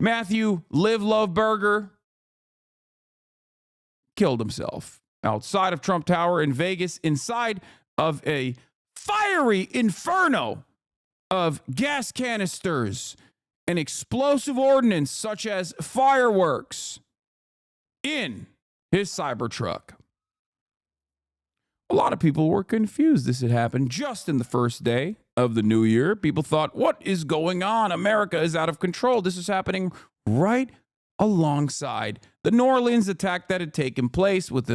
Matthew Live Love Burger killed himself outside of Trump Tower in Vegas, inside of a fiery inferno of gas canisters and explosive ordnance such as fireworks in his CyberTruck. A lot of people were confused this had happened just in the first day of the new year. People thought, what is going on? America is out of control. This is happening right alongside the New Orleans attack that had taken place with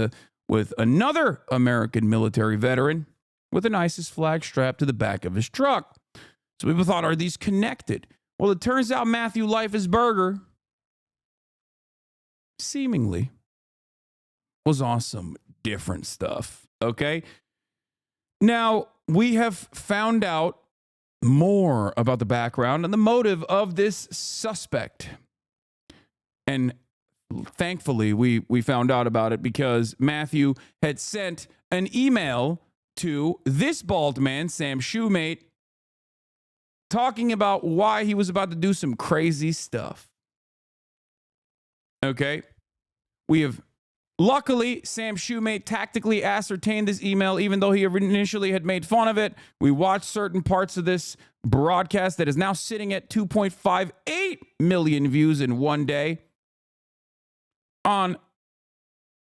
another American military veteran with an ISIS flag strapped to the back of his truck. So people thought, are these connected? Well, it turns out Matthew Life is Burger seemingly was on some different stuff. Okay. Now, we have found out more about the background and the motive of this suspect. And thankfully, we found out about it because Matthew had sent an email to this bald man, Sam Shoemate, talking about why he was about to do some crazy stuff. Okay. We have Luckily, Sam Shoemate tactically ascertained this email, even though he initially had made fun of it. We watched certain parts of this broadcast that is now sitting at 2.58 million views in one day on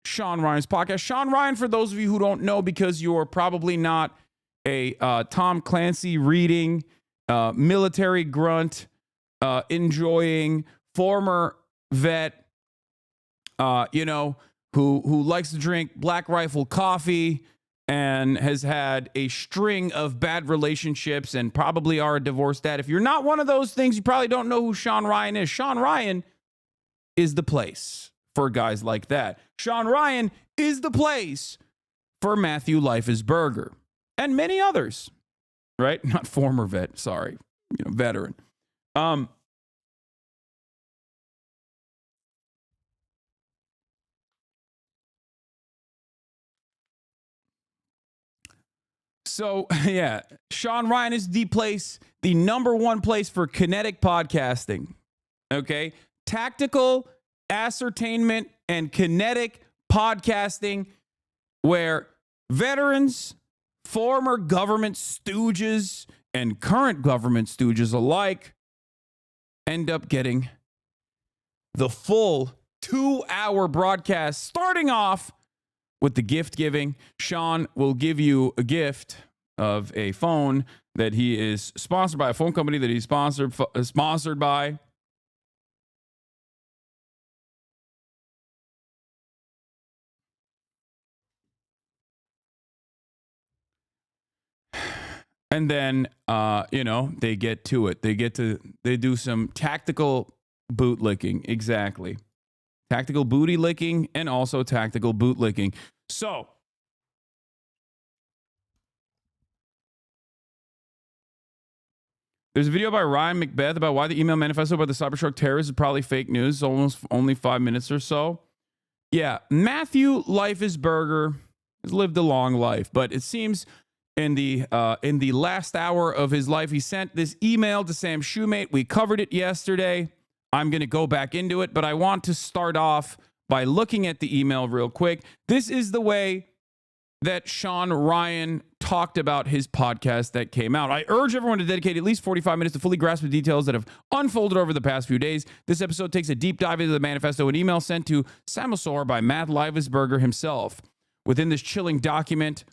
Sean Ryan's podcast. Sean Ryan, for those of you who don't know, because you're probably not a Tom Clancy reading, military grunt, enjoying, former vet, who likes to drink Black Rifle coffee and has had a string of bad relationships and probably are a divorced dad. If you're not one of those things, you probably don't know who Sean Ryan is. Sean Ryan is the place for guys like that. Sean Ryan is the place for Matthew Life is Burger and many others, right? Not former vet, sorry, veteran. So, yeah, Sean Ryan is the place, the number one place for kinetic podcasting, okay? Tactical ascertainment and kinetic podcasting where veterans, former government stooges, and current government stooges alike end up getting the full 2-hour broadcast, starting off with the gift giving. Sean will give you a gift of a phone that he is sponsored by, a phone company that he's sponsored by. And then, they get to it. They do some tactical boot licking. Exactly. Tactical booty licking and also tactical boot licking. So, there's a video by Ryan McBeth about why the email manifesto about the CyberTruck terrorists is probably fake news. Almost only 5 minutes or so. Yeah, Matthew Life is Burger has lived a long life, but it seems in the last hour of his life, he sent this email to Sam Shoemate. We covered it yesterday. I'm going to go back into it, but I want to start off by looking at the email real quick. This is the way that Sean Ryan talked about his podcast that came out. I urge everyone to dedicate at least 45 minutes to fully grasp the details that have unfolded over the past few days. This episode takes a deep dive into the manifesto, an email sent to Samosaur by Matt Livesberger himself. Within this chilling document,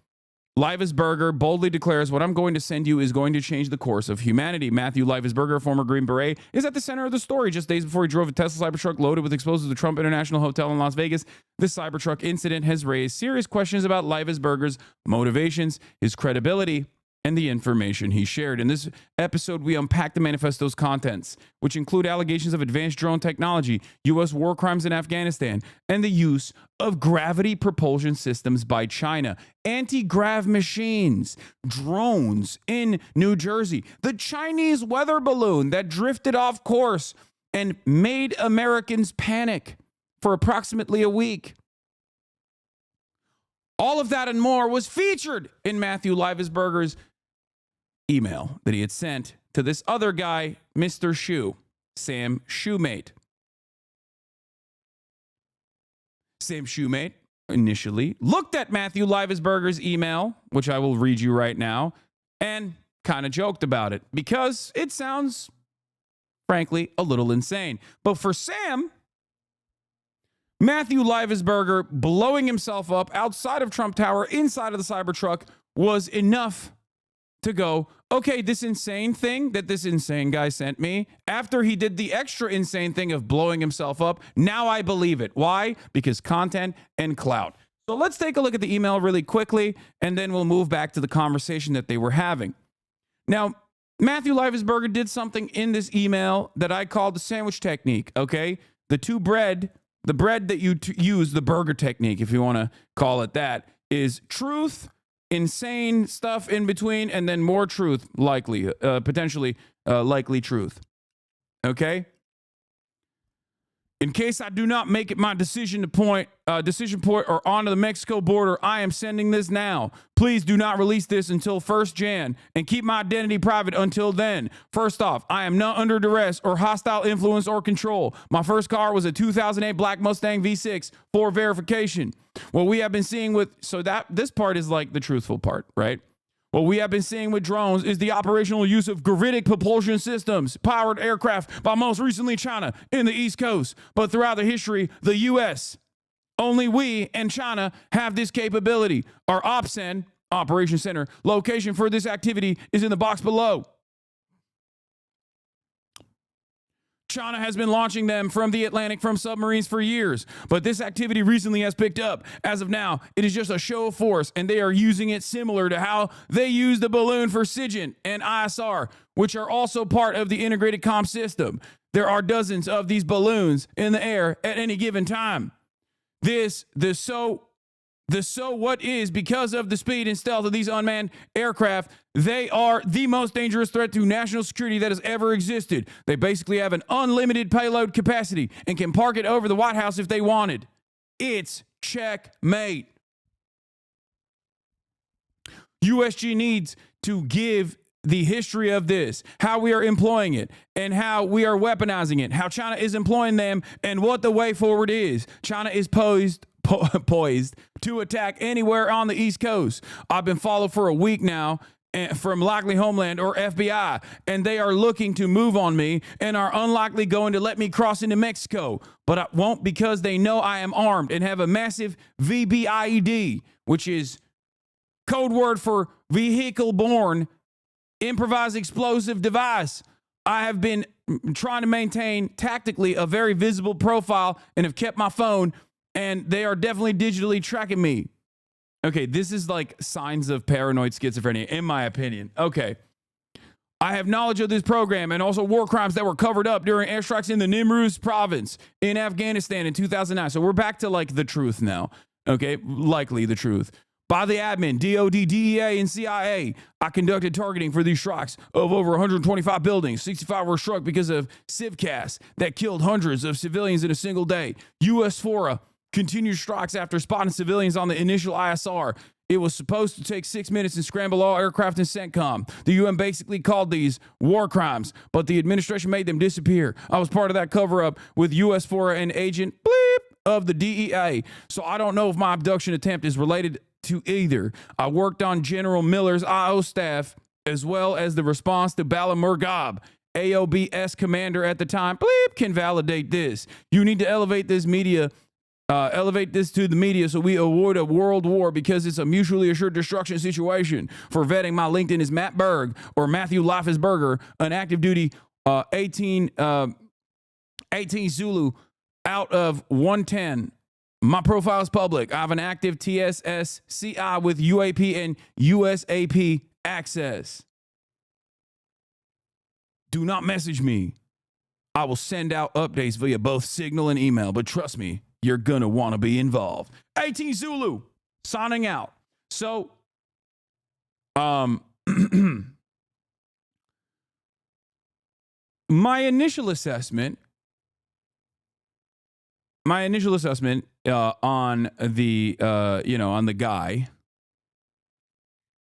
Livesberger boldly declares, what I'm going to send you is going to change the course of humanity. Matthew Livesberger, a former Green Beret, is at the center of the story. Just days before he drove a Tesla Cybertruck loaded with explosives to the Trump International Hotel in Las Vegas, this Cybertruck incident has raised serious questions about Livesberger's motivations, his credibility, and the information he shared. In this episode, we unpack the manifesto's contents, which include allegations of advanced drone technology, U.S. war crimes in Afghanistan, and the use of gravity propulsion systems by China, anti-grav machines, drones in New Jersey, the Chinese weather balloon that drifted off course and made Americans panic for approximately a week. All of that and more was featured in Matthew Livesberger's email that he had sent to this other guy, Mr. Shoe. Sam Shoemate. Sam Shoemate initially looked at Matthew Livesberger's email, which I will read you right now, and kind of joked about it because it sounds, frankly, a little insane. But for Sam, Matthew Livesberger blowing himself up outside of Trump Tower, inside of the Cybertruck, was enough to go, okay, this insane thing that this insane guy sent me, after he did the extra insane thing of blowing himself up, now I believe it. Why? Because content and clout. So let's take a look at the email really quickly, and then we'll move back to the conversation that they were having. Now, Matthew Livesberger did something in this email that I call the sandwich technique, okay? The bread that you use, the burger technique, if you want to call it that, is truth, insane stuff in between, and then more truth, potentially likely truth. Okay? In case I do not make it my decision point or onto the Mexico border, I am sending this now. Please do not release this until 1st Jan and keep my identity private until then. First off, I am not under duress or hostile influence or control. My first car was a 2008 Black Mustang V6 for verification. What we have been seeing this part is like the truthful part, right? What we have been seeing with drones is the operational use of gravitic propulsion systems, powered aircraft by most recently China in the East Coast. But throughout the history, the U.S., only we and China have this capability. Our OPCEN, Operation Center, location for this activity is in the box below. China has been launching them from the Atlantic from submarines for years, but this activity recently has picked up. As of now, it is just a show of force, and they are using it similar to how they use the balloon for SIGINT and ISR, which are also part of the integrated comm system. There are dozens of these balloons in the air at any given time. What is because of the speed and stealth of these unmanned aircraft, they are the most dangerous threat to national security that has ever existed. They basically have an unlimited payload capacity and can park it over the White House if they wanted. It's checkmate. USG needs to give the history of this, how we are employing it, and how we are weaponizing it, how China is employing them, and what the way forward is. China is poised to attack anywhere on the East Coast. I've been followed for a week now from likely Homeland or FBI, and they are looking to move on me and are unlikely going to let me cross into Mexico. But I won't, because they know I am armed and have a massive VBIED, which is code word for vehicle-borne improvised explosive device. I have been trying to maintain tactically a very visible profile and have kept my phone, and they are definitely digitally tracking me. Okay, this is like signs of paranoid schizophrenia, in my opinion. Okay. I have knowledge of this program and also war crimes that were covered up during airstrikes in the Nimruz province in Afghanistan in 2009. So we're back to like the truth now. Okay, likely the truth. By the admin, DOD, DEA, and CIA, I conducted targeting for these strikes of over 125 buildings. 65 were struck because of civcas that killed hundreds of civilians in a single day. U.S. FORA continued strikes after spotting civilians on the initial ISR. It was supposed to take 6 minutes and scramble all aircraft and CENTCOM. The UN basically called these war crimes, but the administration made them disappear. I was part of that cover-up with U.S. FORA and agent of the DEA, so I don't know if my abduction attempt is related to either. I worked on General Miller's IO staff, as well as the response to Bala Murghab. AOBS commander at the time, can validate this. You need to elevate this to the media so we avoid a world war, because it's a mutually assured destruction situation. For vetting, my LinkedIn is Matt Berg or Matthew Livesberger, an active duty 18 Zulu out of 110. My profile is public. I have an active TSSCI with UAP and USAP access. Do not message me. I will send out updates via both Signal and email, but trust me, you're going to want to be involved. 18 Zulu, signing out. So, my initial assessment on the on the guy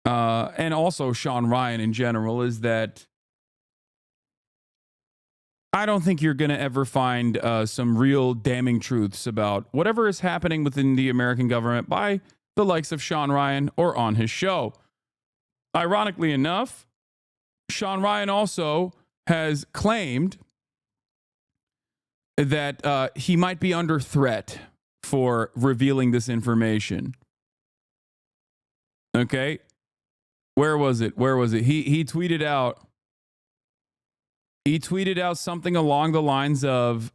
and also Sean Ryan in general is that I don't think you're going to ever find some real damning truths about whatever is happening within the American government by the likes of Sean Ryan or on his show. Ironically enough, Sean Ryan also has claimed that he might be under threat for revealing this information. Okay? Where was it? He tweeted out. He tweeted out something along the lines of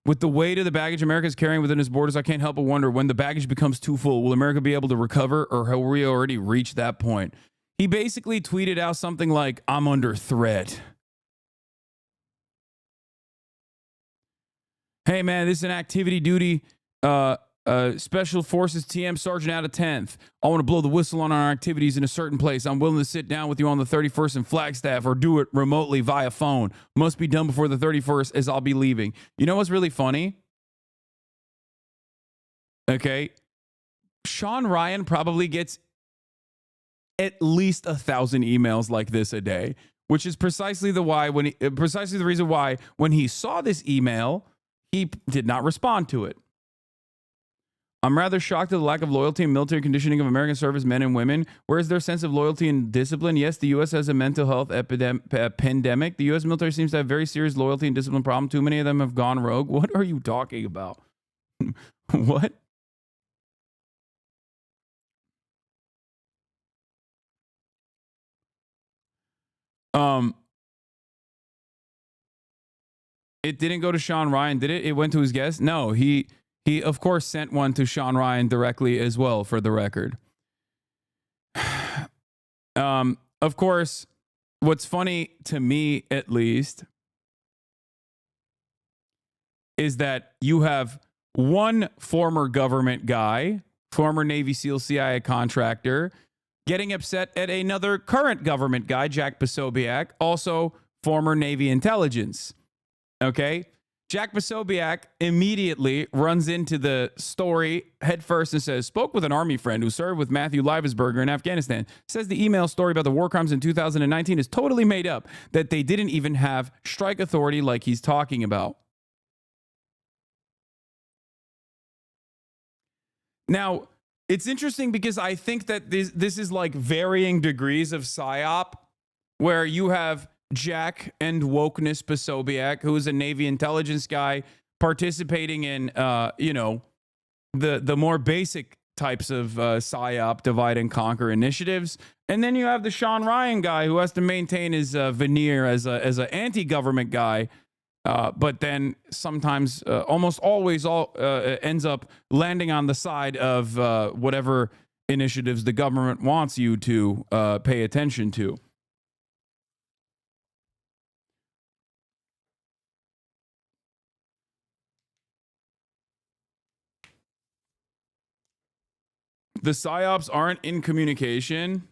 with the weight of the baggage America is carrying within its borders, I can't help but wonder when the baggage becomes too full, will America be able to recover, or have we already reached that point? He basically tweeted out something like, I'm under threat. Hey, man, this is an activity duty Special Forces TM Sergeant out of 10th. I want to blow the whistle on our activities in a certain place. I'm willing to sit down with you on the 31st in Flagstaff or do it remotely via phone. Must be done before the 31st as I'll be leaving. You know what's really funny? Okay. Sean Ryan probably gets at least 1,000 emails like this a day, which is precisely the reason why when he saw this email, he did not respond to it. I'm rather shocked at the lack of loyalty and military conditioning of American servicemen and women. Where is their sense of loyalty and discipline? Yes, the U.S. has a mental health pandemic. The U.S. military seems to have very serious loyalty and discipline problem. Too many of them have gone rogue. What are you talking about? What? It didn't go to Sean Ryan, did it? It went to his guest? No, he of course sent one to Sean Ryan directly as well, for the record. Of course, what's funny to me, at least, is that you have one former government guy, former Navy SEAL CIA contractor, getting upset at another current government guy, Jack Posobiec, also former Navy intelligence. Okay? Jack Posobiec immediately runs into the story headfirst and says, spoke with an Army friend who served with Matthew Livesberger in Afghanistan. Says the email story about the war crimes in 2019 is totally made up, that they didn't even have strike authority like he's talking about. Now, it's interesting because I think that this is like varying degrees of PSYOP, where you have Jack and wokeness Posobiec, who is a Navy intelligence guy, participating in, the more basic types of PSYOP divide and conquer initiatives. And then you have the Sean Ryan guy who has to maintain his veneer as an anti-government guy, but then sometimes, almost always, ends up landing on the side of whatever initiatives the government wants you to pay attention to. The PSYOPs aren't in communication.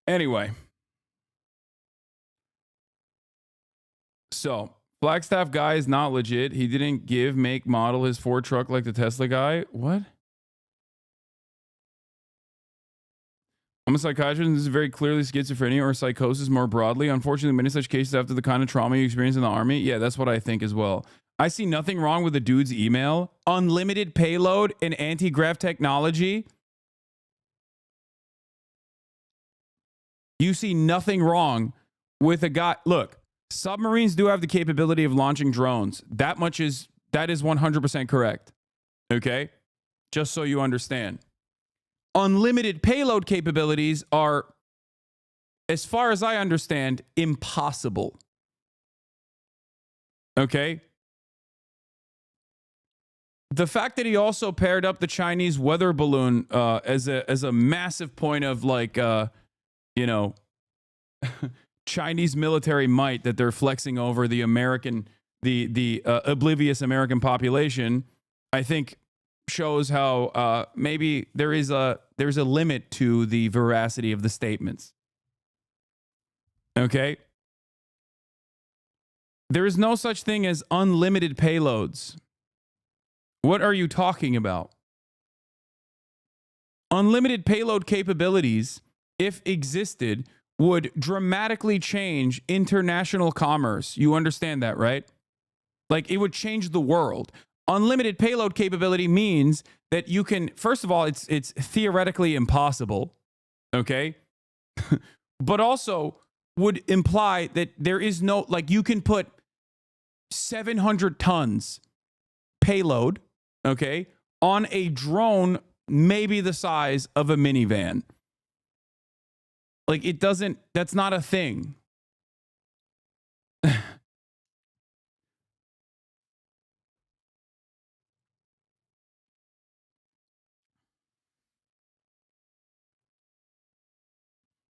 Anyway. So, Flagstaff guy is not legit. He didn't give, make, model his Ford truck like the Tesla guy. What? I'm a psychiatrist, and this is very clearly schizophrenia or psychosis more broadly. Unfortunately, many such cases after the kind of trauma you experience in the Army. Yeah, that's what I think as well. I see nothing wrong with the dude's email. Unlimited payload and anti-grav technology. You see nothing wrong with a guy. Look, submarines do have the capability of launching drones. That is 100% correct. Okay? Just so you understand. Unlimited payload capabilities are, as far as I understand, impossible. Okay? The fact that he also paired up the Chinese weather balloon as a massive point of Chinese military might that they're flexing over the American, the oblivious American population, I think shows how maybe there's a limit to the veracity of the statements. Okay? There is no such thing as unlimited payloads. What are you talking about? Unlimited payload capabilities, if existed, would dramatically change international commerce. You understand that, right? Like, it would change the world. Unlimited payload capability means that you can, first of all, it's theoretically impossible, okay? But also would imply that there is no, like, you can put 700 tons payload, okay, on a drone maybe the size of a minivan. Like, it doesn't, that's not a thing.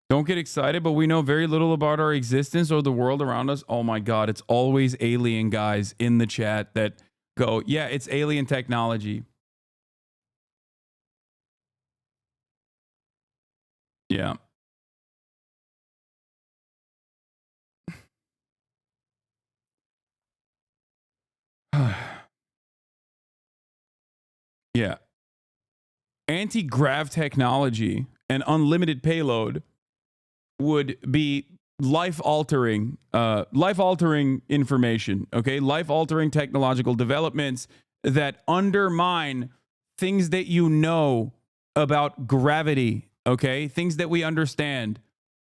Don't get excited, but we know very little about our existence or the world around us. Oh my God, it's always alien guys in the chat that go, yeah, it's alien technology. Yeah. Yeah. Anti-grav technology and unlimited payload would be life-altering information, okay? Life-altering technological developments that undermine things that you know about gravity, okay? Things that we understand.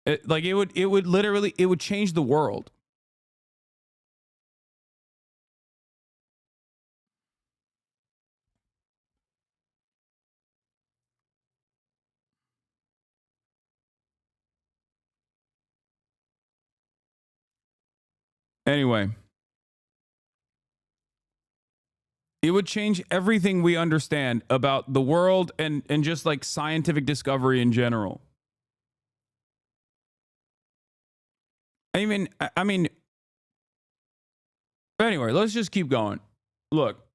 It would change the world. Anyway, it would change everything we understand about the world and just like scientific discovery in general. I mean, anyway, let's just keep going. Look,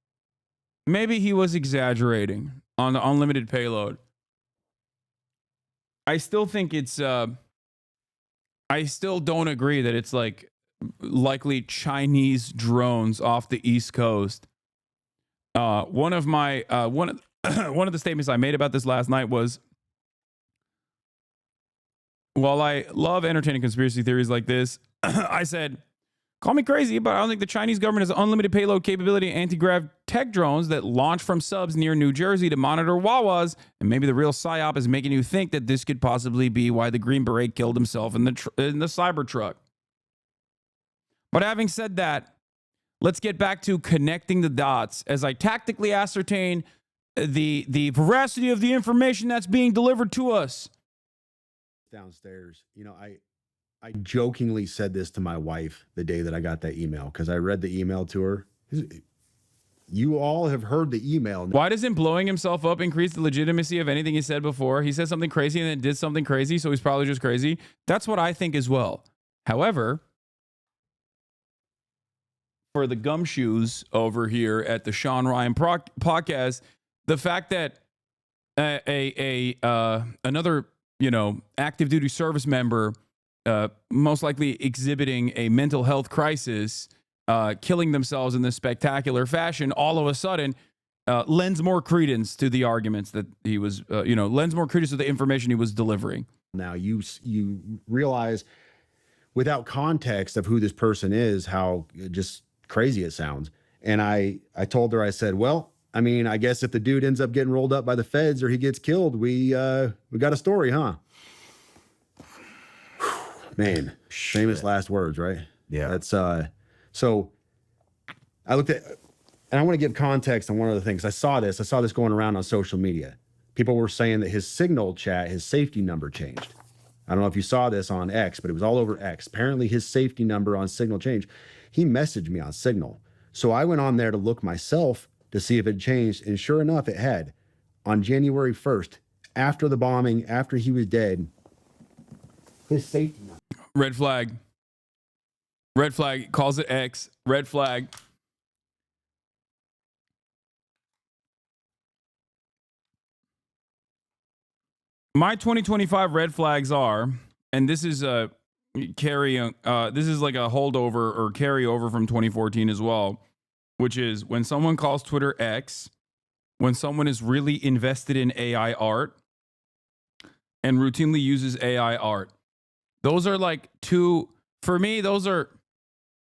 maybe he was exaggerating on the unlimited payload. I still think it's, I still don't agree that it's like likely Chinese drones off the East Coast. One of the statements I made about this last night was, while I love entertaining conspiracy theories like this, I said, call me crazy, but I don't think the Chinese government has unlimited payload capability anti-grav tech drones that launch from subs near New Jersey to monitor Wawas. And maybe the real psyop is making you think that this could possibly be why the Green Beret killed himself in the CyberTruck. But having said that, let's get back to connecting the dots as I tactically ascertain the veracity of the information that's being delivered to us. Downstairs, you know, I jokingly said this to my wife the day that I got that email, because I read the email to her. You all have heard the email. Why doesn't blowing himself up increase the legitimacy of anything he said before? He said something crazy and then did something crazy, so he's probably just crazy. That's what I think as well. However, for the gumshoes over here at the Sean Ryan podcast, the fact that another, you know, active duty service member, most likely exhibiting a mental health crisis, killing themselves in this spectacular fashion, all of a sudden lends more credence to the arguments that he was, lends more credence to the information he was delivering. Now you realize, without context of who this person is, how just crazy it sounds. And I told her, I said, well, I mean, I guess if the dude ends up getting rolled up by the feds or he gets killed, we got a story, huh? Man, famous last words, right? Yeah. That's so I looked at, and I want to give context on one of the things. I saw this going around on social media. People were saying that his Signal chat, his safety number changed. I don't know if you saw this on X, but it was all over X. Apparently his safety number on Signal changed. He messaged me on Signal. So I went on there to look myself to see if it changed, and sure enough, it had. On January 1st, after the bombing, after he was dead, his safety number. Red flag. Red flag. Calls it X. Red flag. My 2025 red flags are, and this is this is like a holdover or carryover from 2014 as well, which is when someone calls Twitter X, when someone is really invested in AI art and routinely uses AI art. Those are like two, for me, those are,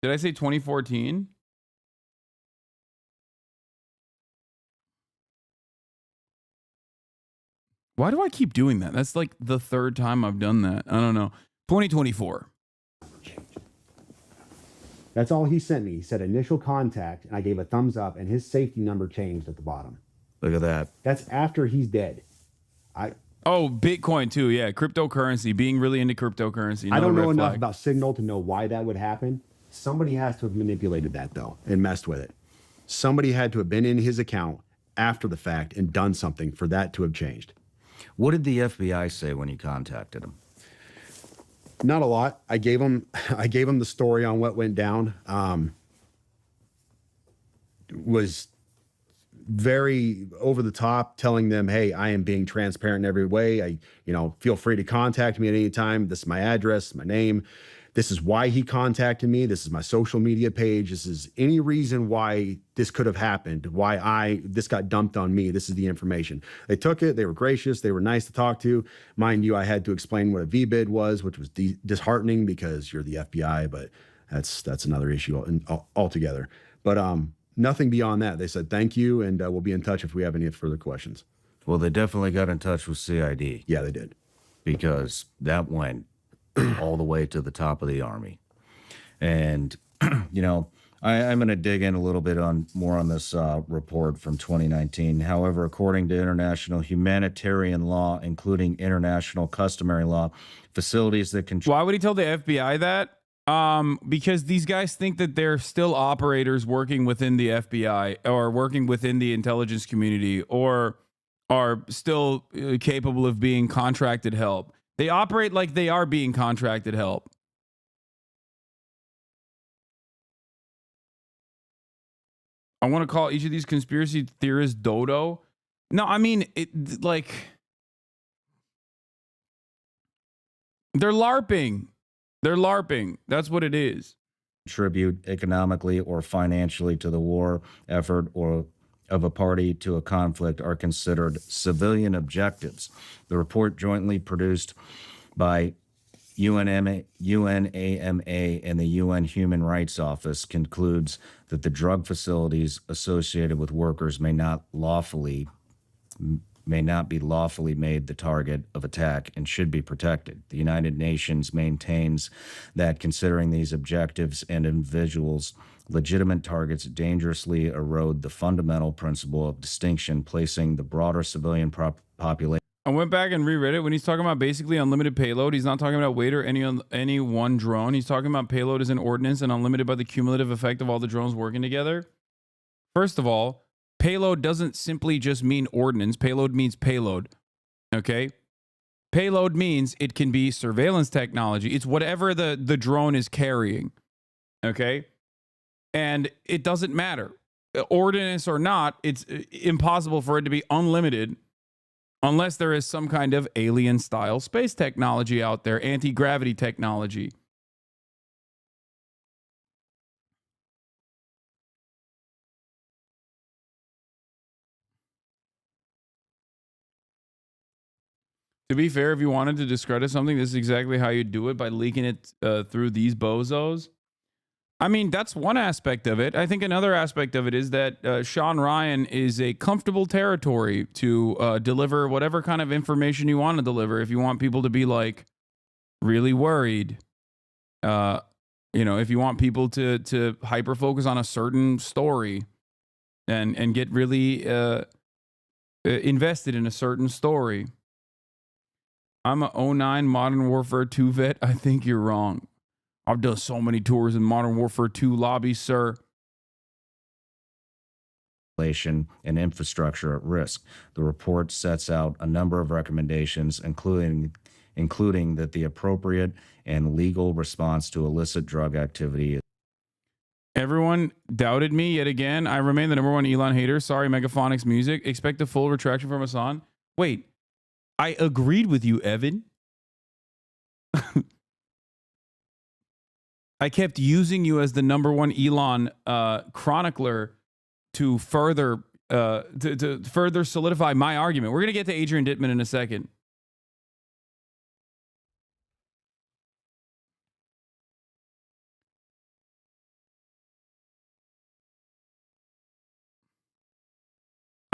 did I say 2014? Why do I keep doing that? That's like the third time I've done that. I don't know. 2024. That's all he sent me. He said initial contact, and I gave a thumbs up, and his safety number changed at the bottom. Look at that. That's after he's dead. Oh, Bitcoin too. Yeah, cryptocurrency. Being really into cryptocurrency. I don't know enough about Signal to know why that would happen. Somebody has to have manipulated that, though, and messed with it. Somebody had to have been in his account after the fact and done something for that to have changed. What did the FBI say when you contacted him? Not a lot. I gave him the story on what went down. Was very over the top, telling them, hey, I am being transparent in every way. Feel free to contact me at any time. This is my address, my name. This is why he contacted me. This is my social media page. This is any reason why this could have happened, why this got dumped on me. This is the information. They took it. They were gracious. They were nice to talk to. Mind you, I had to explain what a VBID was, which was disheartening because you're the FBI, but that's another issue altogether. But nothing beyond that. They said, thank you, and we'll be in touch if we have any further questions. Well, they definitely got in touch with CID. Yeah, they did. Because that went all the way to the top of the Army. And, I'm going to dig in a little bit more on this report from 2019. However, according to international humanitarian law, including international customary law, facilities that control... Why would he tell the FBI that? Because these guys think that they're still operators working within the FBI or working within the intelligence community or are still capable of being contracted help. They operate like they are being contracted help. I want to call each of these conspiracy theorists dodo. No, I mean, they're LARPing. They're LARPing. That's what it is. Contribute economically or financially to the war effort or of a party to a conflict are considered civilian objectives. The report jointly produced by UNAMA and the UN Human Rights Office concludes that the drug facilities associated with workers may not be lawfully made the target of attack and should be protected. The United Nations maintains that considering these objectives and individuals legitimate targets dangerously erode the fundamental principle of distinction, placing the broader civilian population. I went back and reread it. When he's talking about basically unlimited payload, he's not talking about weight or any one drone. He's talking about payload as an ordinance and unlimited by the cumulative effect of all the drones working together. First of all, payload doesn't simply just mean ordnance. Payload means payload. Okay? Payload means it can be surveillance technology. It's whatever the drone is carrying. Okay? And it doesn't matter. Ordnance or not, it's impossible for it to be unlimited unless there is some kind of alien-style space technology out there, anti-gravity technology. To be fair, if you wanted to discredit something, this is exactly how you do it, by leaking it through these bozos. I mean, that's one aspect of it. I think another aspect of it is that Sean Ryan is a comfortable territory to deliver whatever kind of information you want to deliver. If you want people to be like really worried, if you want people to hyper focus on a certain story and get really invested in a certain story. I'm a 09 Modern Warfare 2 vet. I think you're wrong. I've done so many tours in Modern Warfare 2 lobbies, sir. And infrastructure at risk. The report sets out a number of recommendations, including that the appropriate and legal response to illicit drug activity. Everyone doubted me yet again. I remain the #1 Elon hater. Sorry, Megaphonics Music. Expect a full retraction from Hasan. Wait, I agreed with you, Evan. I kept using you as the #1 Elon chronicler to further solidify my argument. We're gonna get to Adrian Dittman in a second.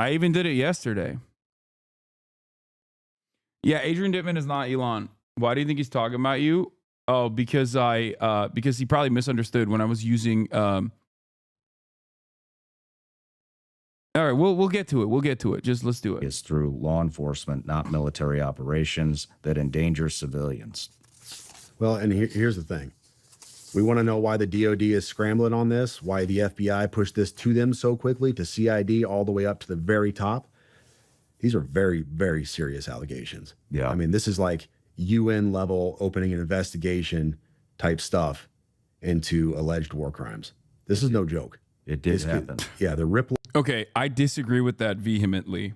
I even did it yesterday. Yeah, Adrian Dittman is not Elon. Why do you think he's talking about you? Oh, because because he probably misunderstood when I was using. All right, we'll get to it. We'll get to it. Just let's do it. Is through law enforcement, not military operations that endanger civilians. Well, and here's the thing. We want to know why the DOD is scrambling on this, why the FBI pushed this to them so quickly, to CID all the way up to the very top. These are very, very serious allegations. Yeah. I mean, this is like UN level opening an investigation type stuff into alleged war crimes. This is no joke. It did happen. Yeah, the ripple. Okay, I disagree with that vehemently.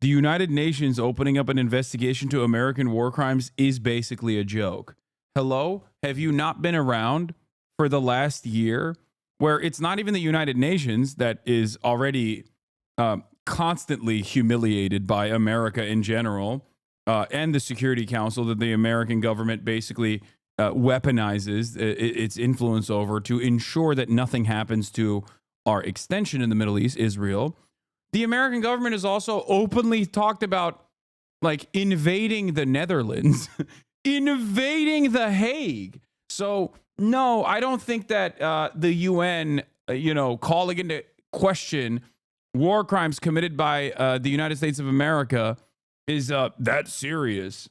The United Nations opening up an investigation to American war crimes is basically a joke. Hello? Have you not been around for the last year where it's not even the United Nations that is already constantly humiliated by America in general and the Security Council that the American government basically weaponizes its influence over to ensure that nothing happens to our extension in the Middle East, Israel. The American government has also openly talked about like invading the Netherlands, invading The Hague. So no, I don't think that the UN, calling into question war crimes committed by the United States of America is that serious.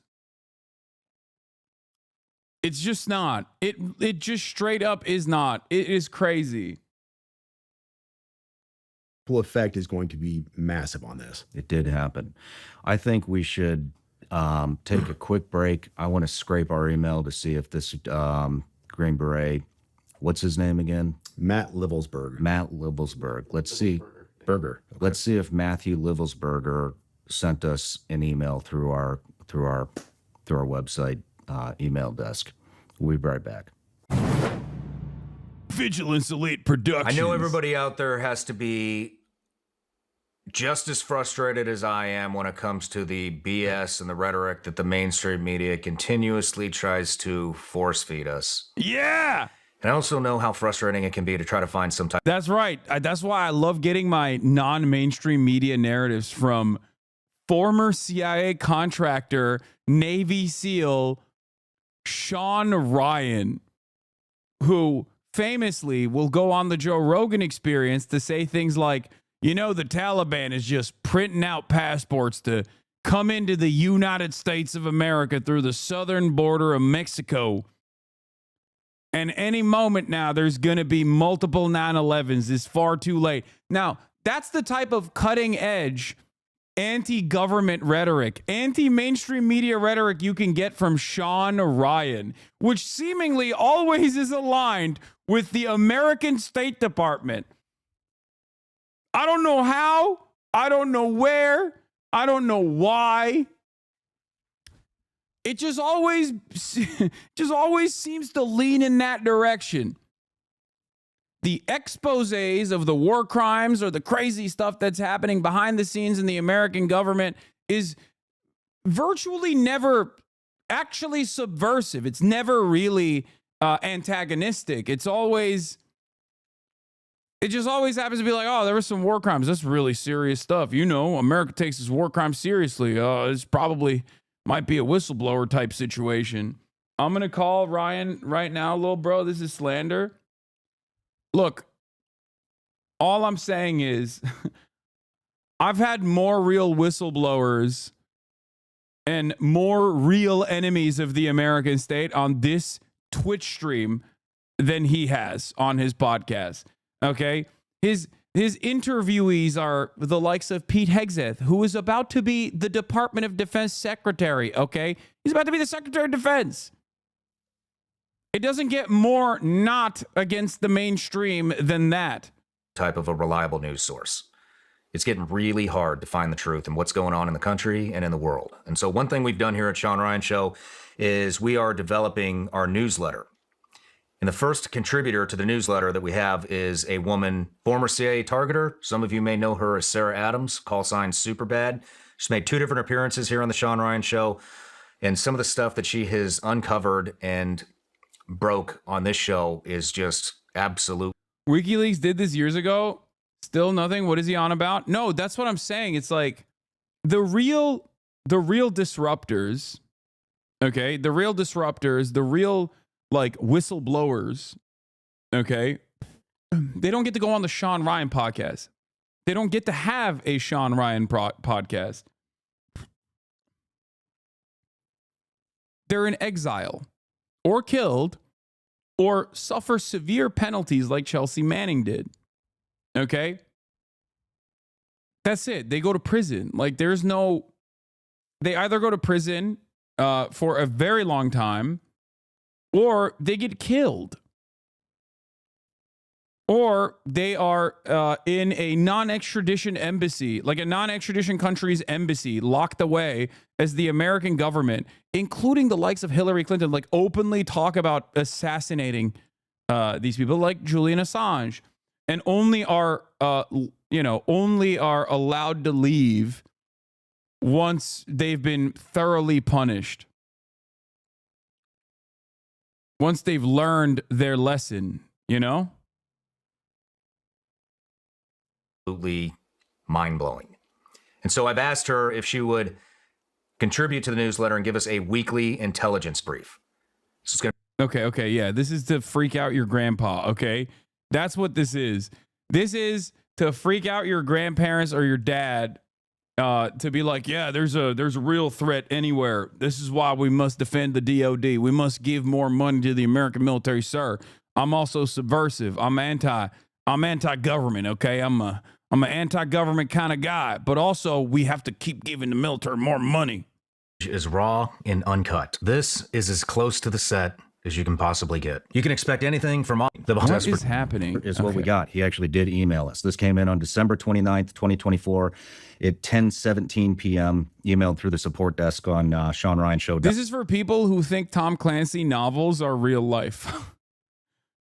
It's just not. It just straight up is not. It is crazy. Effect is going to be massive on this. It did happen. I think we should take a quick break. I want to scrape our email to see if this Green Beret, what's his name again? Matt Livelsberg. Matt Livelsberg. Let's see. Burger. Okay. Let's see if Matthew Livelsberger sent us an email through our website email desk. We'll be right back. Vigilance Elite Productions. I know everybody out there has to be just as frustrated as I am when it comes to the BS and the rhetoric that the mainstream media continuously tries to force feed us. Yeah. And I also know how frustrating it can be to try to find some type. That's right. That's why I love getting my non-mainstream media narratives from former CIA contractor, Navy SEAL Sean Ryan, who famously will go on the Joe Rogan Experience to say things like, the Taliban is just printing out passports to come into the United States of America through the southern border of Mexico. And any moment now, there's going to be multiple 9/11s. It's far too late. Now, that's the type of cutting edge anti-government rhetoric, anti-mainstream media rhetoric you can get from Sean Ryan, which seemingly always is aligned with the American State Department. I don't know how. I don't know where. I don't know why. It just always seems to lean in that direction. The exposés of the war crimes or the crazy stuff that's happening behind the scenes in the American government is virtually never actually subversive. It's never really antagonistic. It just always happens to be like, oh, there were some war crimes. That's really serious stuff. America takes this war crime seriously. It's probably might be a whistleblower type situation. I'm going to call Ryan right now, little bro. This is slander. Look, all I'm saying is I've had more real whistleblowers and more real enemies of the American state on this Twitch stream than he has on his podcast. Okay? His interviewees are the likes of Pete Hegseth, who is about to be the Department of Defense Secretary, okay? He's about to be the Secretary of Defense. It doesn't get more not against the mainstream than that. Type of a reliable news source. It's getting really hard to find the truth and what's going on in the country and in the world. And so one thing we've done here at Sean Ryan Show is we are developing our newsletter. And the first contributor to the newsletter that we have is a woman, former CIA targeter. Some of you may know her as Sarah Adams, call sign Superbad. She's made 2 different appearances here on the Sean Ryan Show. And some of the stuff that she has uncovered and broke on this show is just absolute. WikiLeaks did this years ago. Still nothing. What is he on about? No, that's what I'm saying. It's like the real disruptors, okay? The real disruptors, the real like whistleblowers, okay? They don't get to go on the Sean Ryan podcast. They don't get to have a Sean Ryan podcast. They're in exile or killed or suffer severe penalties like Chelsea Manning did. Okay? That's it. They go to prison. Like they either go to prison for a very long time or they get killed. Or they are in a non-extradition embassy, like a non-extradition country's embassy, locked away as the American government, including the likes of Hillary Clinton, like openly talk about assassinating these people like Julian Assange, and only are allowed to leave once they've been thoroughly punished. Once they've learned their lesson, you know? Absolutely mind-blowing. And so I've asked her if she would contribute to the newsletter and give us a weekly intelligence brief. This is Okay, yeah. This is to freak out your grandpa, okay? That's what this is. This is to freak out your grandparents or your dad to be like, yeah, there's a real threat anywhere. This is why we must defend the DOD. We must give more money to the American military, sir. I'm also subversive. I'm anti-government, okay? I'm an anti-government kind of guy, but also we have to keep giving the military more money. Is raw and uncut. This is as close to the set as you can possibly get. You can expect anything from all the What is happening? Is what we got. He actually did email us. This came in on December 29th, 2024 at 10:17 p.m. Emailed through the support desk on Sean Ryan Show. This is for people who think Tom Clancy novels are real life.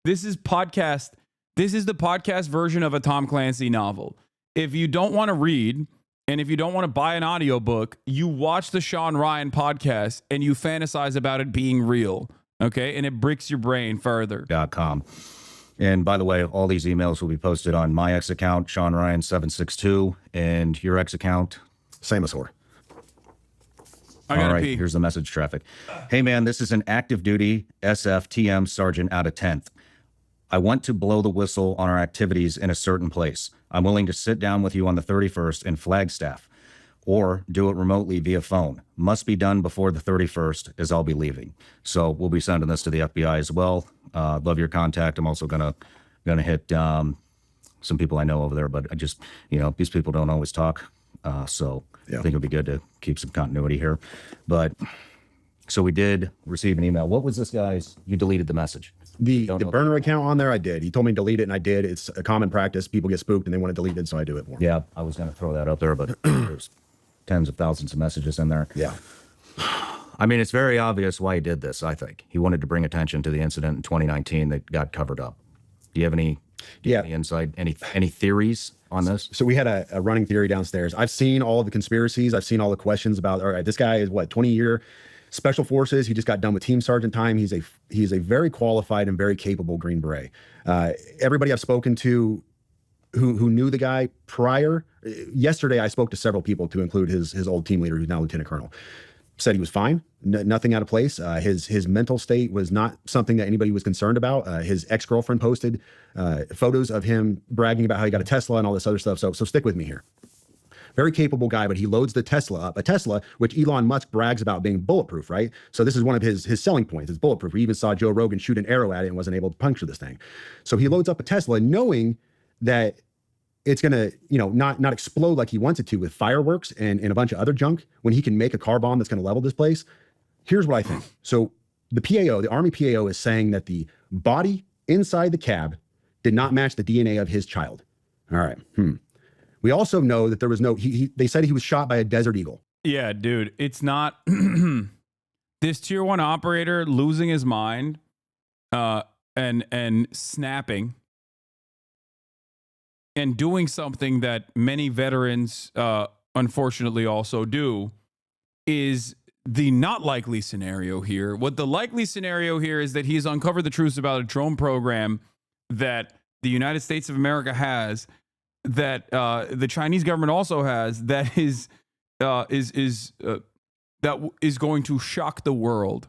This is the podcast version of a Tom Clancy novel. If you don't want to read and if you don't want to buy an audiobook, you watch the Sean Ryan podcast and you fantasize about it being real. Okay. And it bricks your brain further. .com. And by the way, all these emails will be posted on my ex account, Sean Ryan 762, and your ex account, Same as whore. I gotta all right, pee. here's the message traffic. Hey man, this is an active duty SFTM sergeant out of 10th. I want to blow the whistle on our activities in a certain place. I'm willing to sit down with you on the 31st in Flagstaff or do it remotely via phone. Must be done before the 31st as I'll be leaving. So we'll be sending this to the FBI as well. Love your contact. I'm also gonna hit some people I know over there, but I just, these people don't always talk. So I think it'd be good to keep some continuity here. But so we did receive an email. What was this guy's? You deleted the message. The burner account on there, I did. He told me to delete it, and I did. It's a common practice. People get spooked, and they want to delete it, so I do it for them. Yeah, I was going to throw that up there, but there's tens of thousands of messages in there. Yeah. I mean, it's very obvious why he did this, I think. He wanted to bring attention to the incident in 2019 that got covered up. Do you have any insight, any theories on this? So we had a running theory downstairs. I've seen all of the conspiracies. I've seen all the questions about, all right, this guy is 20-year Special Forces. He just got done with Team Sergeant time. He's a very qualified and very capable Green Beret. Everybody I've spoken to who knew the guy prior, yesterday I spoke to several people, to include his old team leader, who's now Lieutenant Colonel. Said he was fine, nothing out of place. His mental state was not something that anybody was concerned about. His ex-girlfriend posted photos of him bragging about how he got a Tesla and all this other stuff. So stick with me here. Very capable guy, but he loads the Tesla up. A Tesla, which Elon Musk brags about being bulletproof, right? So this is one of his selling points. It's bulletproof. We even saw Joe Rogan shoot an arrow at it and wasn't able to puncture this thing. So he loads up a Tesla knowing that it's going to, not explode like he wants it to with fireworks and a bunch of other junk, when he can make a car bomb that's going to level this place. Here's what I think. So the PAO, the Army PAO, is saying that the body inside the cab did not match the DNA of his child. All right. We also know that there was no, they said he was shot by a Desert Eagle. Yeah, dude, it's not this tier 1 operator losing his mind and snapping and doing something that many veterans unfortunately also do is the not likely scenario here. What the likely scenario here is that he's uncovered the truth about a drone program that the United States of America has that the Chinese government also has that is going to shock the world.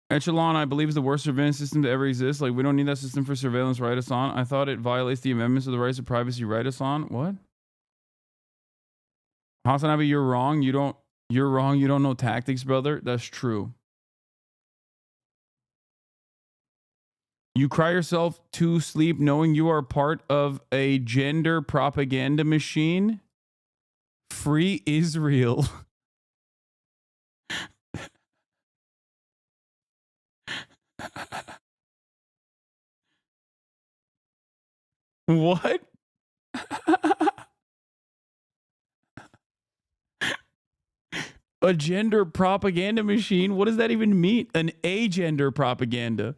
Echelon, I believe, is the worst surveillance system to ever exist. Like, we don't need that system for surveillance. Write us on. I thought it violates the amendments of the rights of privacy. Write us on. What? Hasanabi, you're wrong. You're wrong. You don't know tactics, brother. That's true. You cry yourself to sleep knowing you are part of a gender propaganda machine. Free Israel. What? A gender propaganda machine? What does that even mean? An agender propaganda.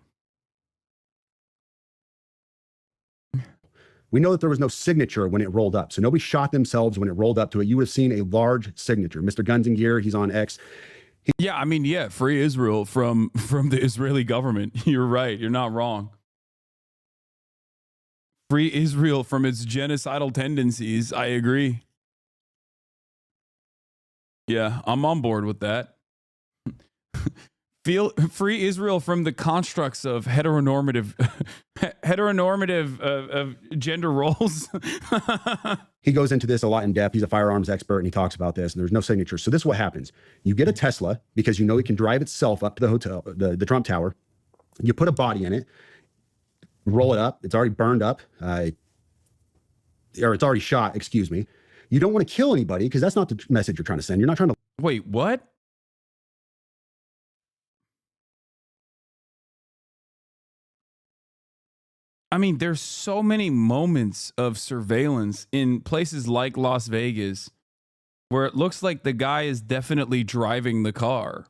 We know that there was no signature when it rolled up. So nobody shot themselves when it rolled up to it. You would have seen a large signature. Mr. Guns and Gear, he's on X. Yeah, I mean, yeah, free Israel from the Israeli government. You're right. You're not wrong. Free Israel from its genocidal tendencies. I agree. Yeah, I'm on board with that. Free Israel from the constructs of heteronormative gender roles. He goes into this a lot in depth. He's a firearms expert and he talks about this, and there's no signature. So this is what happens. You get a Tesla because you know it can drive itself up to the hotel, the Trump Tower. You put a body in it, roll it up. It's already burned up, or it's already shot, excuse me. You don't want to kill anybody because that's not the message you're trying to send. You're not trying to. Wait, what? I mean, there's so many moments of surveillance in places like Las Vegas where it looks like the guy is definitely driving the car.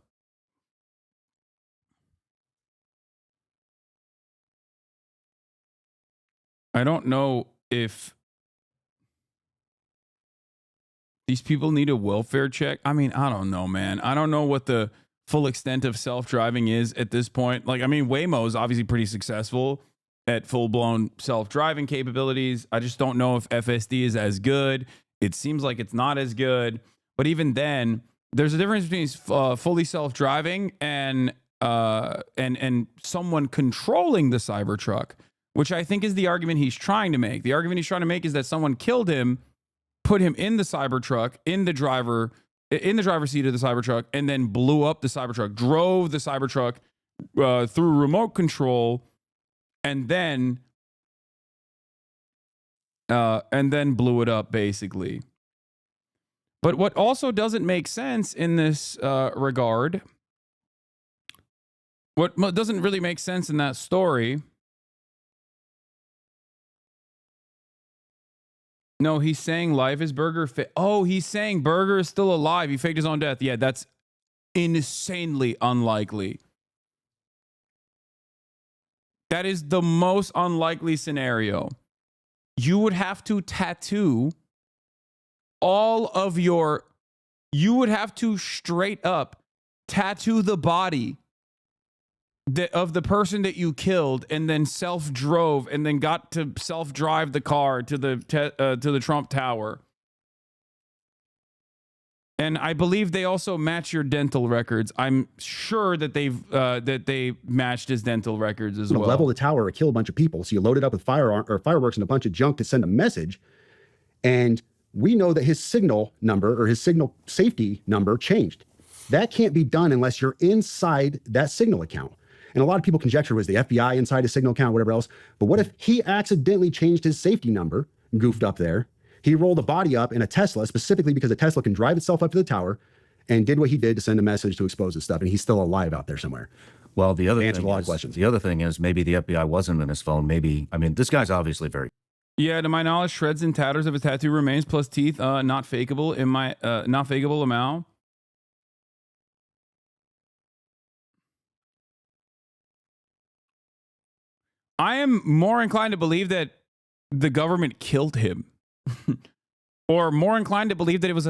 I don't know if these people need a welfare check. I mean, I don't know, man. I don't know what the full extent of self-driving is at this point. Like, I mean, Waymo is obviously pretty successful at full-blown self-driving capabilities. I just don't know if FSD is as good. It seems like it's not as good. But even then, there's a difference between fully self-driving and someone controlling the Cybertruck, which I think is the argument he's trying to make. The argument he's trying to make is that someone killed him, put him in the Cybertruck, in the driver's seat of the Cybertruck, and then blew up the Cybertruck, drove the Cybertruck through remote control, and then blew it up, basically. But what also doesn't make sense in this regard, what doesn't really make sense in that story. No, he's saying life is Burger. He's saying Burger is still alive. He faked his own death. Yeah, that's insanely unlikely. That is the most unlikely scenario. You would have to tattoo you would have to straight up tattoo the body of the person that you killed, and then self-drove, and then got to self-drive the car to the Trump Tower. And I believe they also match your dental records. I'm sure that they matched his dental records as well. Level the tower or kill a bunch of people. So you load it up with fireworks and a bunch of junk to send a message. And we know that his signal number or his signal safety number changed. That can't be done unless you're inside that signal account. And a lot of people conjecture, was the FBI inside his signal account, whatever else. But what if he accidentally changed his safety number, goofed up there? He rolled a body up in a Tesla specifically because a Tesla can drive itself up to the tower, and did what he did to send a message to expose his stuff. And he's still alive out there somewhere. Well, the other answered a lot of questions. The other thing is maybe the FBI wasn't in his phone. Maybe, I mean, this guy's obviously very. Yeah, to my knowledge, shreds and tatters of his tattoo remains plus teeth, not fakeable in my not fakeable amount. I am more inclined to believe that the government killed him, or more inclined to believe that it was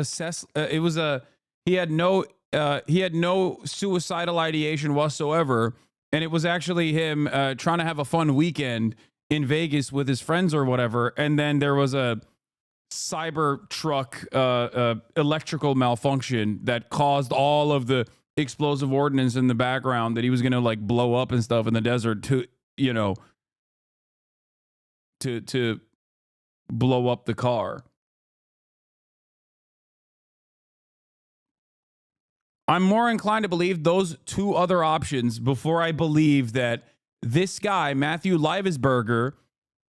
he had no he had no suicidal ideation whatsoever, and it was actually him trying to have a fun weekend in Vegas with his friends or whatever, and then there was a CyberTruck electrical malfunction that caused all of the explosive ordnance in the background that he was going to like blow up and stuff in the desert to, you know, to blow up the car. I'm more inclined to believe those two other options before I believe that this guy, Matthew Livesberger,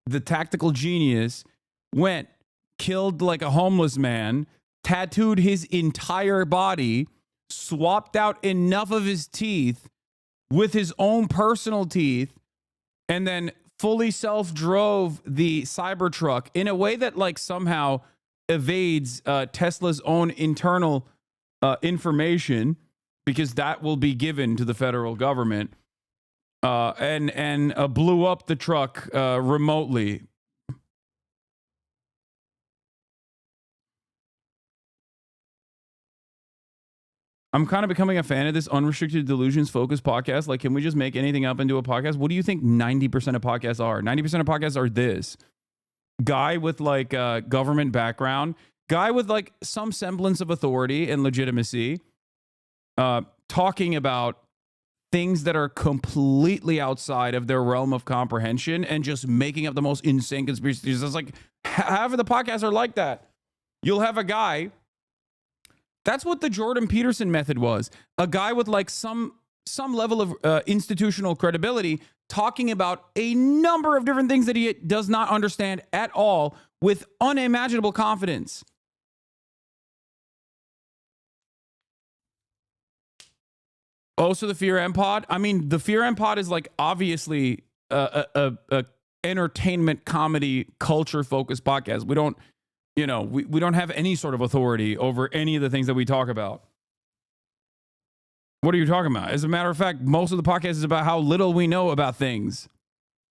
the tactical genius, went, killed like a homeless man, tattooed his entire body, swapped out enough of his teeth with his own personal teeth, and then fully self-drove the Cybertruck in a way that like somehow evades Tesla's own internal information, because that will be given to the federal government, and blew up the truck remotely. I'm kind of becoming a fan of this unrestricted delusions focused podcast. Like, can we just make anything up into a podcast? What do you think 90% of podcasts are? 90% of podcasts are this guy with like a government background, guy with like some semblance of authority and legitimacy, talking about things that are completely outside of their realm of comprehension and just making up the most insane conspiracy theories. It's like half of the podcasts are like that. You'll have a guy. That's what the Jordan Peterson method was. A guy with like some level of institutional credibility talking about a number of different things that he does not understand at all with unimaginable confidence. Oh, so the Fear M Pod? I mean, the Fear M Pod is like obviously a entertainment, comedy, culture-focused podcast. We don't, you know, we don't have any sort of authority over any of the things that we talk about. What are you talking about? As a matter of fact, most of the podcast is about how little we know about things.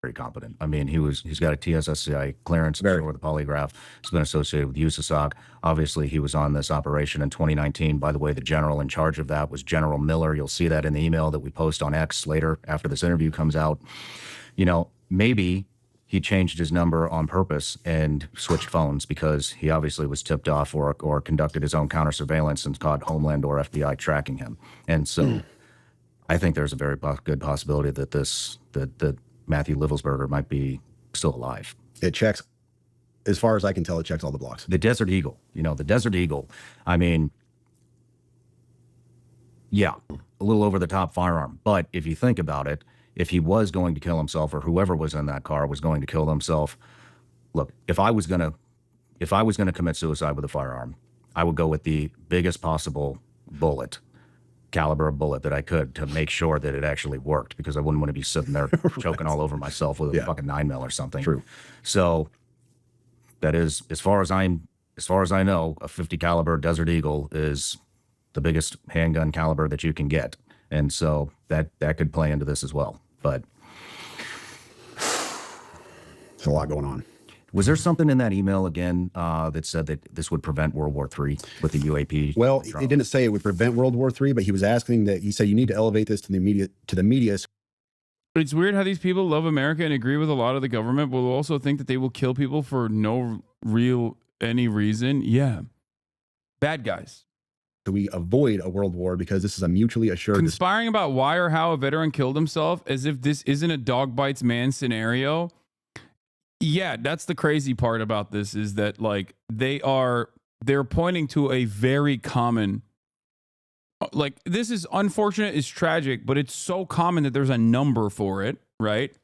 Very competent. I mean, he's got a TSSCI clearance for the polygraph. He's been associated with USASOC. Obviously, he was on this operation in 2019. By the way, the general in charge of that was General Miller. You'll see that in the email that we post on X later after this interview comes out. You know, maybe he changed his number on purpose and switched phones because he obviously was tipped off or conducted his own counter surveillance and caught Homeland or FBI tracking him. And so I think there's a very good possibility that that Matthew Livelsberger might be still alive. It checks, as far as I can tell, it checks all the blocks. The Desert Eagle, the Desert Eagle, I mean, yeah, a little over the top firearm. But if you think about it, if he was going to kill himself or whoever was in that car was going to kill themselves, look, if I was going to commit suicide with a firearm, I would go with the biggest possible caliber of bullet that I could to make sure that it actually worked, because I wouldn't want to be sitting there choking all over myself with a fucking 9mm or something. True. So that is, as far as I know, a 50 caliber Desert Eagle is the biggest handgun caliber that you can get. And so that could play into this as well. But there's a lot going on. Was there something in that email again that said that this would prevent World War III with the UAP? Well, it didn't say it would prevent World War III, but he was asking that. He said you need to elevate this to the media. It's weird how these people love America and agree with a lot of the government, but will also think that they will kill people for no any reason. Yeah, bad guys. So we avoid a world war because this is a mutually assured. Conspiring about why or how a veteran killed himself as if this isn't a dog bites man scenario. Yeah, that's the crazy part about this, is that like they're pointing to a very common, like, this is unfortunate, it's tragic, but it's so common that there's a number for it, right?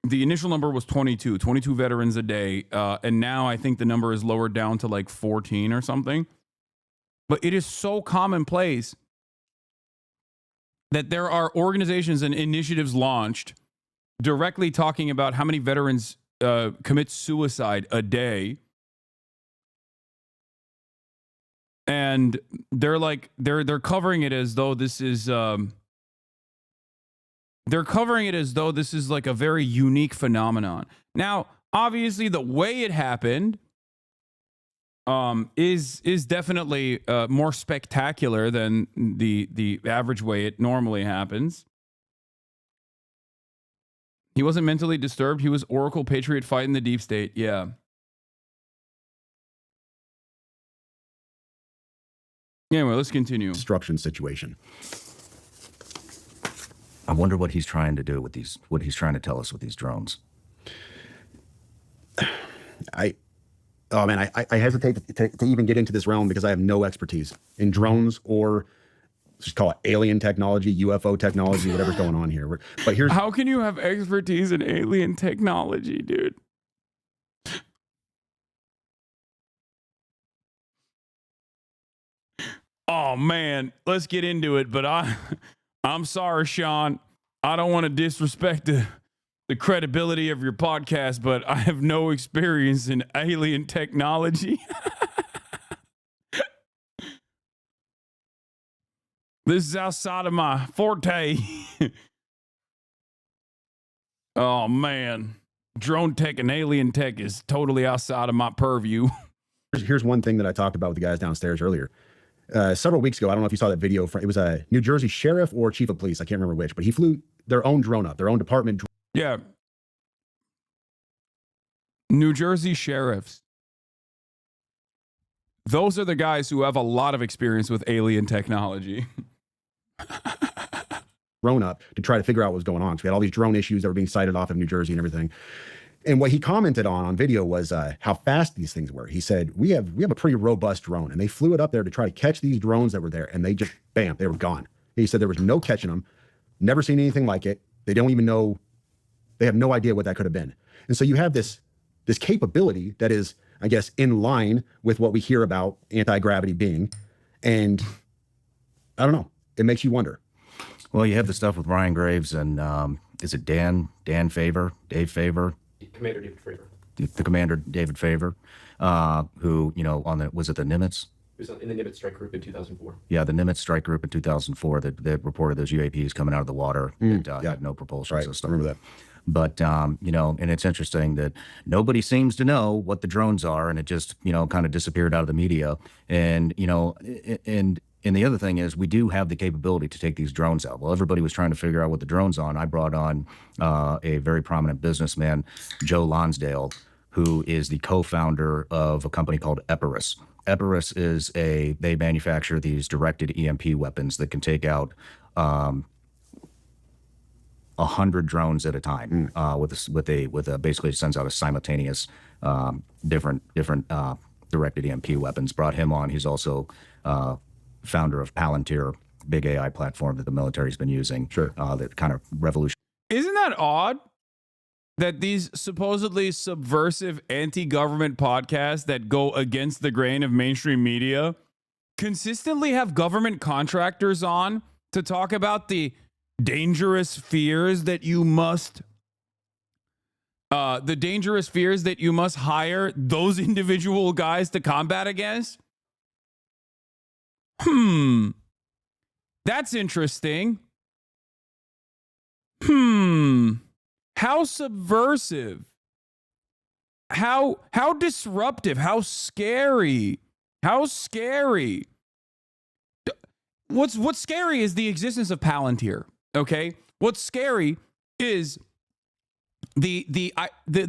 The initial number was 22 veterans a day. And now I think the number is lowered down to like 14 or something. But it is so commonplace that there are organizations and initiatives launched directly talking about how many veterans commit suicide a day. And they're like, they're covering it as though this is, like a very unique phenomenon. Now, obviously the way it happened is definitely more spectacular than the average way it normally happens. He wasn't mentally disturbed. He was Oracle Patriot fighting the deep state. Yeah. Anyway, let's continue. Destruction situation. I wonder what he's trying to do with these, what he's trying to tell us with these drones. I hesitate to even get into this realm because I have no expertise in drones or just call it alien technology, UFO technology, whatever's going on here. But here's how can you have expertise in alien technology, dude? Oh man, let's get into it. But I'm sorry, Sean. I don't want to disrespect the credibility of your podcast, but I have no experience in alien technology. This is outside of my forte. Oh man, drone tech and alien tech is totally outside of my purview. Here's one thing that I talked about with the guys downstairs earlier. Several weeks ago, I don't know if you saw that video. It was a New Jersey sheriff or chief of police. I can't remember which, but he flew their own drone up, their own department. Yeah. New Jersey sheriffs. Those are the guys who have a lot of experience with alien technology. Drone up to try to figure out what was going on. So we had all these drone issues that were being sighted off of New Jersey and everything. And what he commented on video was how fast these things were. He said, we have a pretty robust drone, and they flew it up there to try to catch these drones that were there, and they just, bam, they were gone. He said there was no catching them, never seen anything like it. They don't even know, they have no idea what that could have been. And so you have this capability that is, I guess, in line with what we hear about anti-gravity being. And I don't know, it makes you wonder. Well, you have the stuff with Ryan Graves and is it Dave Favor? Commander David Fravor. The Commander David Favor, who, was it the Nimitz? He was in the Nimitz strike group in 2004. Yeah, the Nimitz strike group in 2004 that reported those UAPs coming out of the water that had no propulsion system. I remember that. But, and it's interesting that nobody seems to know what the drones are, and it just, kind of disappeared out of the media. And, and the other thing is we do have the capability to take these drones out. Well, everybody was trying to figure out what the drone's on. I brought on a very prominent businessman, Joe Lonsdale, who is the co-founder of a company called Epirus. Epirus is they manufacture these directed EMP weapons that can take out 100 drones at a time with a basically sends out a simultaneous different directed EMP weapons. Brought him on. He's also founder of Palantir, big AI platform that the military's been using. Sure. That kind of revolution. Isn't that odd that these supposedly subversive anti-government podcasts that go against the grain of mainstream media consistently have government contractors on to talk about the dangerous fears that you must hire those individual guys to combat against? That's interesting. How subversive. How disruptive. How scary. How scary. What's scary is the existence of Palantir. Okay? What's scary is the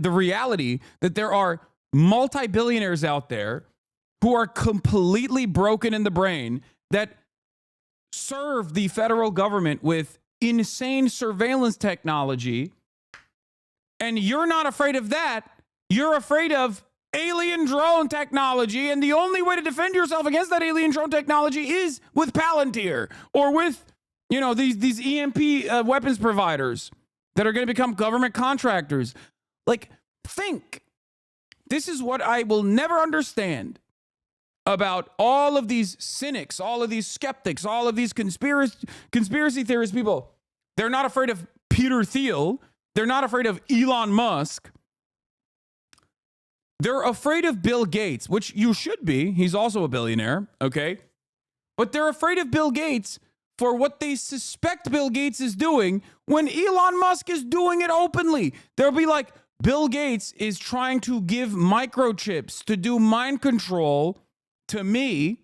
reality that there are multi-billionaires out there who are completely broken in the brain that serve the federal government with insane surveillance technology. And you're not afraid of that. You're afraid of alien drone technology. And the only way to defend yourself against that alien drone technology is with Palantir or with, these EMP weapons providers that are going to become government contractors. Like, think. This is what I will never understand about all of these cynics, all of these skeptics, all of these conspiracy theorist people. They're not afraid of Peter Thiel. They're not afraid of Elon Musk. They're afraid of Bill Gates, which you should be. He's also a billionaire, okay? But they're afraid of Bill Gates for what they suspect Bill Gates is doing when Elon Musk is doing it openly. They'll be like, Bill Gates is trying to give microchips to do mind control to me,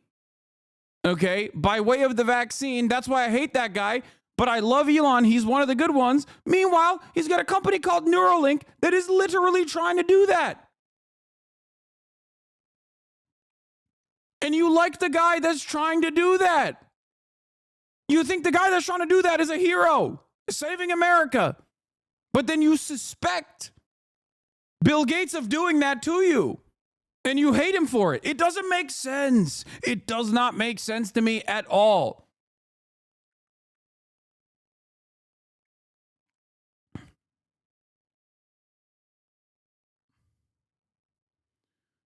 okay, by way of the vaccine. That's why I hate that guy. But I love Elon. He's one of the good ones. Meanwhile, he's got a company called Neuralink that is literally trying to do that. And you like the guy that's trying to do that. You think the guy that's trying to do that is a hero, saving America. But then you suspect Bill Gates of doing that to you. And you hate him for it. It doesn't make sense. It does not make sense to me at all.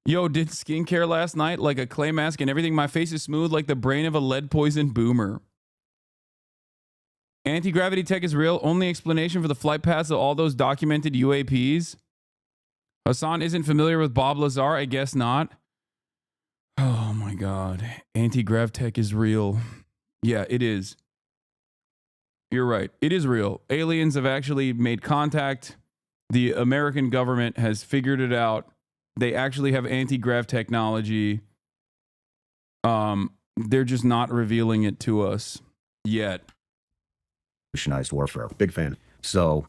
Yo, did skincare last night like a clay mask and everything. My face is smooth like the brain of a lead-poisoned boomer. Anti-gravity tech is real. Only explanation for the flight paths of all those documented UAPs. Hasan isn't familiar with Bob Lazar. I guess not. Oh my God. Anti-grav tech is real. Yeah, it is. You're right. It is real. Aliens have actually made contact. The American government has figured it out. They actually have anti-grav technology. They're just not revealing it to us yet. Warfare. Big fan. So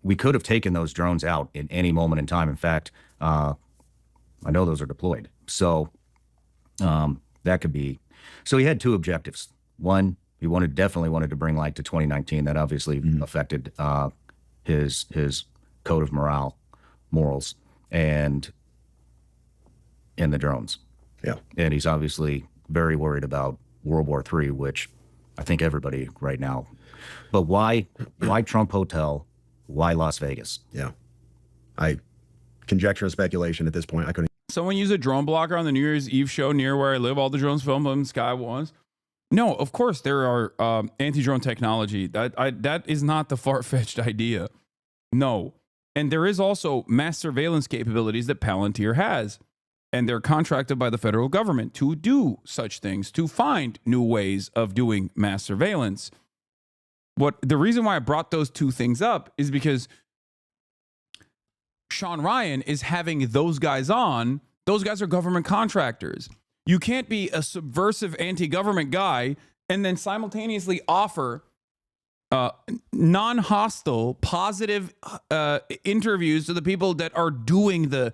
we could have taken those drones out in any moment in time. In fact, I know those are deployed. So that could be. So he had two objectives. One, he definitely wanted to bring light to 2019. That obviously affected his code of morals, and the drones. Yeah. And he's obviously very worried about World War III, which I think everybody right now. But why Trump Hotel? Why Las Vegas? Yeah. I conjecture and speculation at this point. I couldn't. Someone used a drone blocker on the New Year's Eve show near where I live. All the drones filmed on Sky Ones. No, of course there are anti-drone technology. That is not the far-fetched idea. No. And there is also mass surveillance capabilities that Palantir has. And they're contracted by the federal government to do such things, to find new ways of doing mass surveillance. The reason why I brought those two things up is because Sean Ryan is having those guys on. Those guys are government contractors. You can't be a subversive anti-government guy and then simultaneously offer non-hostile, positive interviews to the people that are doing the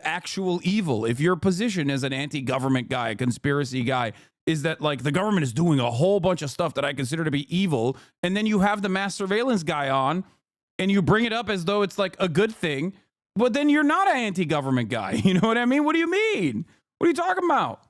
actual evil. If your position as an anti-government guy, a conspiracy guy, is that like the government is doing a whole bunch of stuff that I consider to be evil, and then you have the mass surveillance guy on, and you bring it up as though it's like a good thing, but then you're not an anti-government guy. You know what I mean? What do you mean? What are you talking about?